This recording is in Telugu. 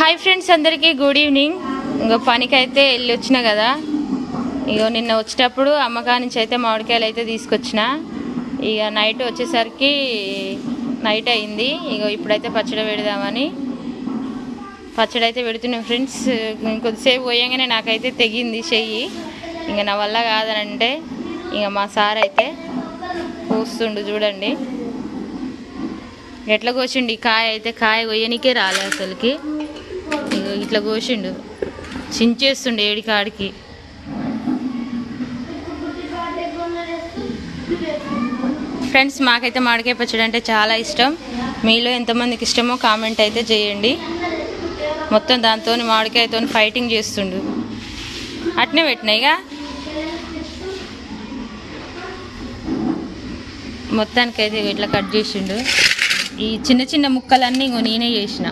హాయ్ ఫ్రెండ్స్, అందరికీ గుడ్ ఈవినింగ్. ఇంకో పనికైతే వెళ్ళి వచ్చిన కదా. ఇగో నిన్న వచ్చేటప్పుడు అమ్మకా నుంచి అయితే మామిడికాయలు అయితే తీసుకొచ్చిన. ఇక నైట్ వచ్చేసరికి నైట్ అయింది. ఇగో ఇప్పుడైతే పచ్చడి పెడదామని పచ్చడి అయితే పెడుతున్నాం ఫ్రెండ్స్. కొద్దిసేపు పోయంగానే నాకైతే తెగింది చెయ్యి. ఇంక నా వల్ల కాదనంటే ఇక మా సార్ అయితే కోస్తుండు. చూడండి ఎట్లా కోసిండు. ఈ కాయ అయితే కాయ కొయ్యనికే రాలే అసలుకి. ఇట్లా కోసిండు, చించేస్తుండు ఏడికాడికి. ఫ్రెండ్స్, మాకైతే మామిడికాయ పచ్చడి అంటే చాలా ఇష్టం. మీలో ఎంతమందికి ఇష్టమో కామెంట్ అయితే చేయండి. మొత్తం దాంతో మామిడికాయతో ఫైటింగ్ చేస్తుండు. అట్నే పెట్టినాయిగా మొత్తానికైతే ఇట్లా కట్ చేసిండు. ఈ చిన్న చిన్న ముక్కలన్నీ ఇంకో నేనే చేసిన.